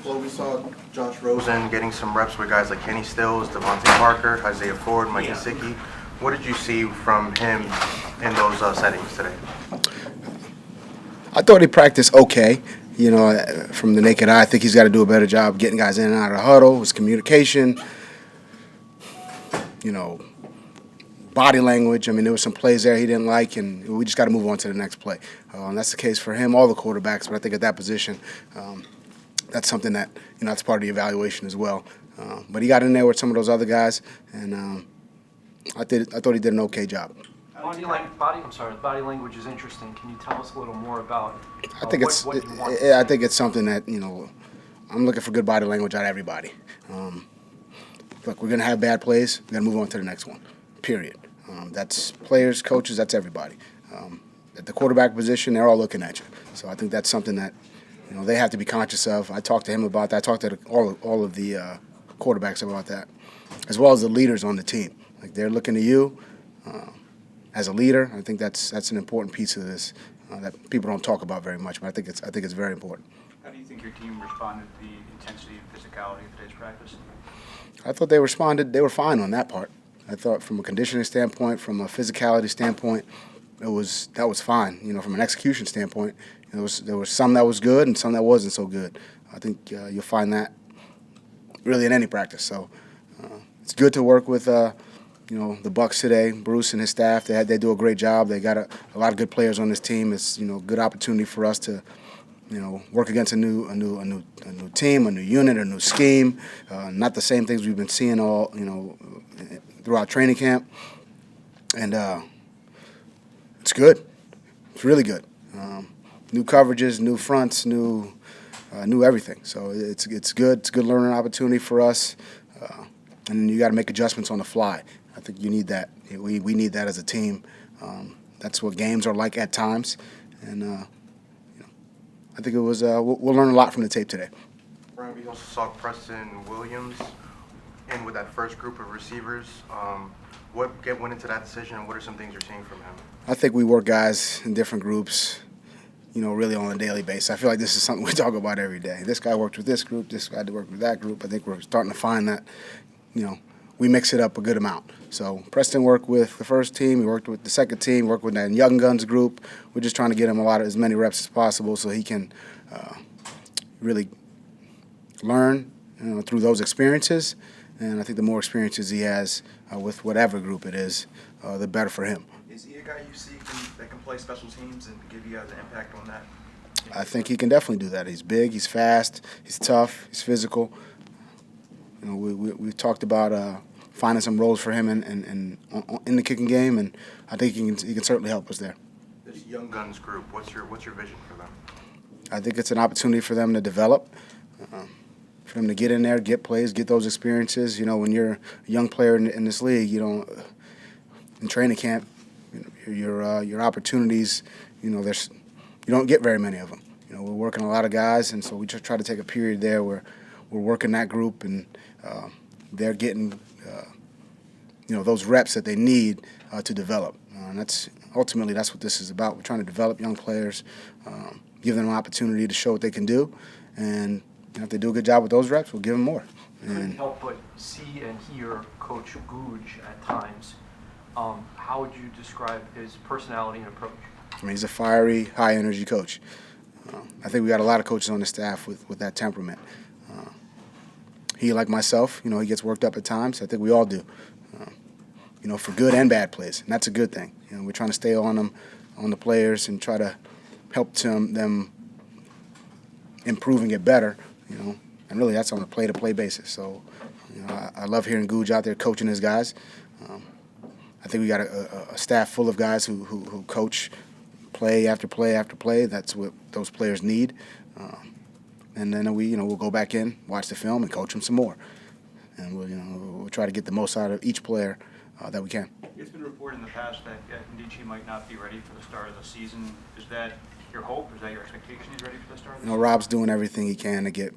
Well, we saw Josh Rosen getting some reps with guys like Kenny Stills, Devontae Parker, Isaiah Ford, Mike Gesicki. What did you see from him in those settings today? I thought he practiced okay. You know, from the naked eye, I think he's got to do a better job getting guys in and out of the huddle, his communication, you know, body language. I mean, there were some plays there he didn't like, and we just got to move on to the next play. And that's the case for him, all the quarterbacks, but I think at that position, that's something that, that's part of the evaluation as well. But he got in there with some of those other guys, and I thought he did an okay job. Body language is interesting. Can you tell us a little more about I think what you want to I think it's something that, I'm looking for good body language out of everybody. Look, we're going to have bad plays. We're going to move on to the next one, period. That's players, coaches, that's everybody. At the quarterback position, they're all looking at you. So I think that's something that, they have to be conscious of. I talked to him about that. I talked to all of the quarterbacks about that, as well as the leaders on the team. Like, they're looking to you as a leader. I think that's an important piece of this that people don't talk about very much, but I think it's very important. How do you think your team responded to the intensity and physicality of today's practice? I thought they responded. They were fine on that part. I thought from a conditioning standpoint, from a physicality standpoint, that was fine. From an execution standpoint, there was some that was good and some that wasn't so good. I think you'll find that really in any practice. So it's good to work with the Bucks today. Bruce and his staff, they do a great job. They got a lot of good players on this team. It's a good opportunity for us to work against a new team, a new unit, a new scheme. Not the same things we've been seeing all throughout training camp, and it's good. It's really good. New coverages, new fronts, new everything. So it's good. It's a good learning opportunity for us, and you got to make adjustments on the fly. I think you need that. We need that as a team. That's what games are like at times, and I think it was. We'll learn a lot from the tape today. Brian, we also saw Preston Williams in with that first group of receivers. What went into that decision, and what are some things you're seeing from him? I think we work guys in different groups, really on a daily basis. I feel like this is something we talk about every day. This guy worked with this group, this guy worked with that group. I think we're starting to find that, we mix it up a good amount. So Preston worked with the first team, he worked with the second team, worked with that Young Guns group. We're just trying to get him as many reps as possible so he can really learn through those experiences. And I think the more experiences he has with whatever group it is, the better for him. Is he a guy you see that can play special teams and give you guys an impact on that? I think he can definitely do that. He's big, he's fast, he's tough, he's physical. We've talked about finding some roles for him in the kicking game, and I think he can certainly help us there. This Young Guns group, what's your vision for them? I think it's an opportunity for them to develop, for them to get in there, get plays, get those experiences. When you're a young player in this league, in training camp, your opportunities, you don't get very many of them. We're working a lot of guys, and so we just try to take a period there where we're working that group, and they're getting those reps that they need to develop. And that's what this is about. We're trying to develop young players, give them an opportunity to show what they can do, and if they do a good job with those reps, we'll give them more. You couldn't help but see and hear Coach Googe at times. How would you describe his personality and approach? I mean, he's a fiery, high-energy coach. I think we got a lot of coaches on the staff with that temperament. He, like myself, he gets worked up at times. I think we all do, for good and bad plays, and that's a good thing. We're trying to stay on the players, and try to help them improve and get better, and really that's on a play-to-play basis. So, I love hearing Googe out there coaching his guys. I think we got a staff full of guys who coach play after play after play. That's what those players need. And then we'll go back in, watch the film, and coach them some more. And we'll try to get the most out of each player that we can. It's been reported in the past that Ndici might not be ready for the start of the season. Is that your hope? Is that your expectation he's ready for the start of the season? Rob's doing everything he can to get,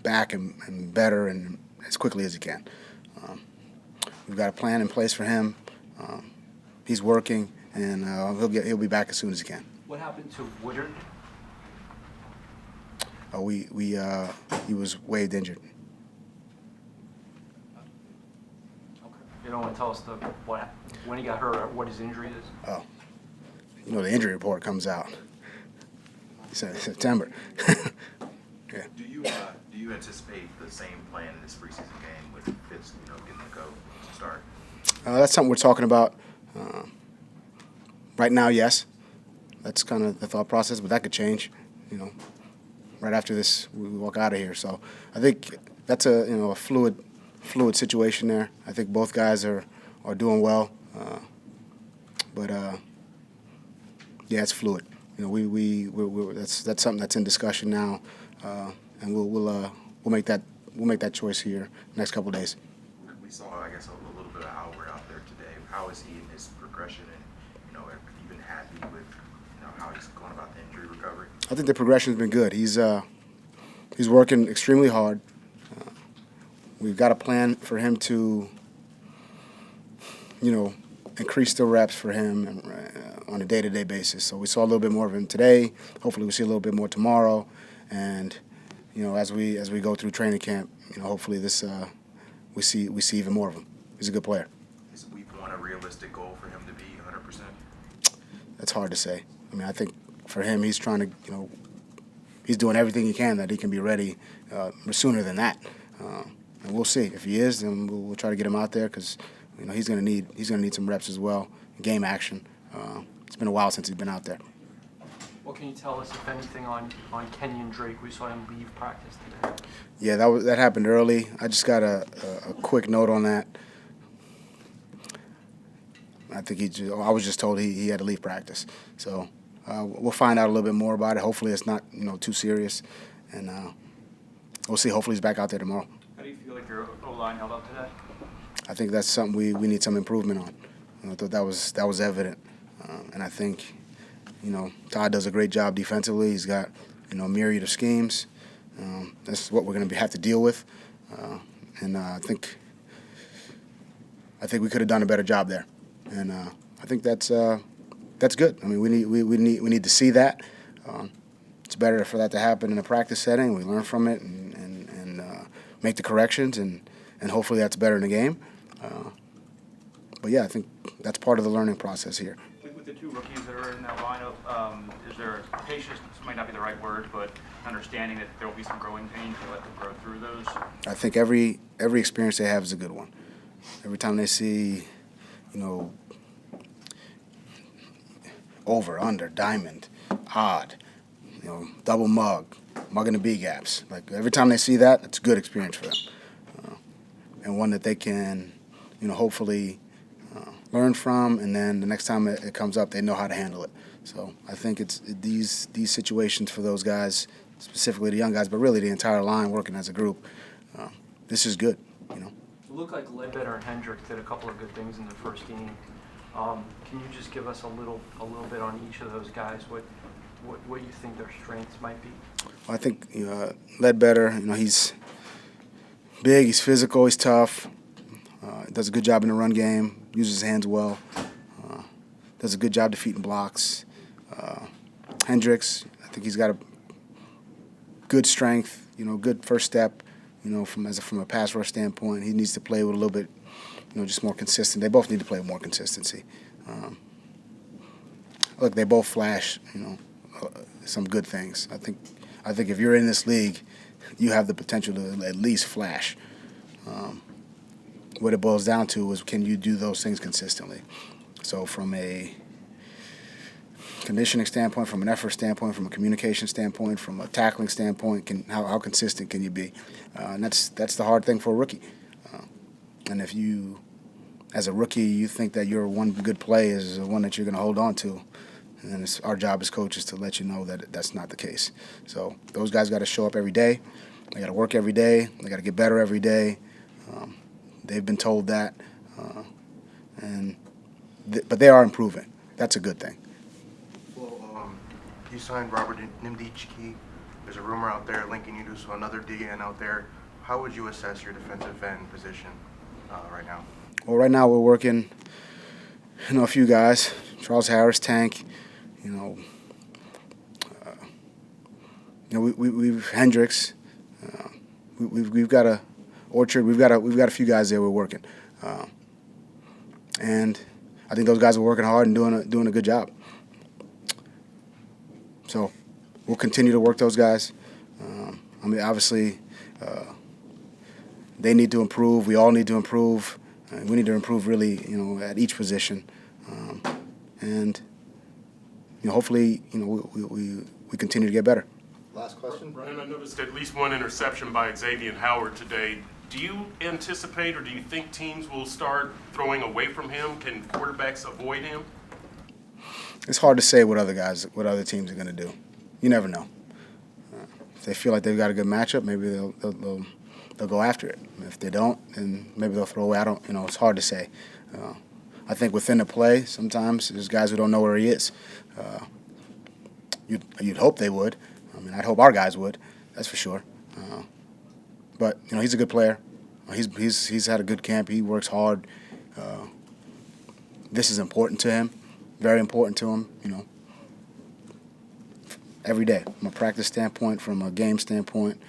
back and better and as quickly as he can. We've got a plan in place for him. He's working, and he'll be back as soon as he can. What happened to Woodard? no, he was waived injured. You don't want to tell us when he got hurt or what his injury is? Oh, the injury report comes out. He said September. Yeah. Do you anticipate the same plan in this preseason game with Fitz, getting the go to start? That's something we're talking about. Right now, yes. That's kind of the thought process, but that could change. Right after this, we walk out of here. So I think that's a fluid situation there. I think both guys are doing well, but yeah, it's fluid. That's something that's in discussion now, and we'll make that choice here next couple of days. We saw, I guess, a little bit of Albert out there today. How is he in his progression, and have you been happy with how he's going about the injury recovery? I think the progression's been good. He's working extremely hard. We've got a plan for him to, increase the reps for him on a day-to-day basis. So we saw a little bit more of him today. Hopefully, we see a little bit more tomorrow. And as we go through training camp, hopefully we see even more of him. He's a good player. Is week 1 a realistic goal for him to be 100%? That's hard to say. I mean, I think for him, he's trying to, he's doing everything he can that he can be ready sooner than that. And we'll see. If he is, then we'll try to get him out there because he's going to need some reps as well, game action. It's been a while since he's been out there. What can you tell us, if anything, on Kenyon Drake? We saw him leave practice today. Yeah, that happened early. I just got a quick note on that. I think I was just told he had to leave practice. So we'll find out a little bit more about it. Hopefully it's not too serious, and we'll see. Hopefully he's back out there tomorrow. How do you feel like your O-line held up today? I think that's something we need some improvement on. I thought that was evident, and I think Todd does a great job defensively. He's got a myriad of schemes. That's what we're going to have to deal with, and I think we could have done a better job there, and I think that's good. I mean, we need to see that. It's better for that to happen in a practice setting. We learn from it and make the corrections, and hopefully that's better in the game. But yeah, I think that's part of the learning process here. With the 2 rookies that are in that lineup, is there patience? This might not be the right word, but understanding that there will be some growing pains to let them grow through those. I think every experience they have is a good one. Every time they see, over, under, diamond, odd, double mug in the B gaps. Like every time they see that, it's a good experience for them, and one that they can, hopefully learn from. And then the next time it comes up, they know how to handle it. So I think it's these situations for those guys, specifically the young guys, but really the entire line working as a group. This is good, It looked like Ledbetter and Hendricks did a couple of good things in the first game. Can you just give us a little bit on each of those guys? What you think their strengths might be? Well, I think Ledbetter, he's big, he's physical, he's tough, does a good job in the run game, uses his hands well, does a good job defeating blocks. Hendricks, I think he's got a good strength, good first step, from a pass rush standpoint. He needs to play with a little bit, just more consistent. They both need to play with more consistency. Look, they both flash, some good things. I think if you're in this league, you have the potential to at least flash. What it boils down to is, can you do those things consistently? So from a conditioning standpoint, from an effort standpoint, from a communication standpoint, from a tackling standpoint, how consistent can you be? And that's the hard thing for a rookie. And if you, as a rookie, you think that your one good play is the one that you're going to hold on to, and then it's our job as coaches to let you know that that's not the case. So those guys got to show up every day. They got to work every day. They got to get better every day. They've been told that, but they are improving. That's a good thing. Well, you signed Robert Nimdichki. There's a rumor out there linking you to another DN out there. How would you assess your defensive end position right now? Well, right now we're working, a few guys. Charles Harris, Tank, we've Hendricks. We've got a Orchard. We've got a few guys there we're working, and I think those guys are working hard and doing a good job. So we'll continue to work those guys. I mean, obviously, they need to improve. We all need to improve. We need to improve really, at each position, and hopefully, we continue to get better. Last question. Ryan, I noticed at least one interception by Xavier Howard today. Do you anticipate or do you think teams will start throwing away from him? Can quarterbacks avoid him? It's hard to say what other teams are going to do. You never know. If they feel like they've got a good matchup, maybe they'll go after it. If they don't, then maybe they'll throw away. It's hard to say. I think within the play, sometimes there's guys who don't know where he is. You'd hope they would. I mean, I'd hope our guys would. That's for sure. But he's a good player. He's had a good camp. He works hard. This is important to him. Very important to him. Every day, from a practice standpoint, from a game standpoint,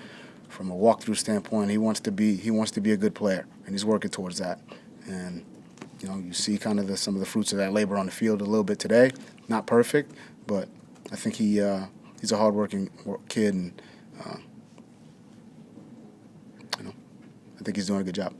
from a walkthrough standpoint, he wants to be a good player, and he's working towards that. And you see kind of some of the fruits of that labor on the field a little bit today. Not perfect, but I think he's a hardworking kid, and I think he's doing a good job.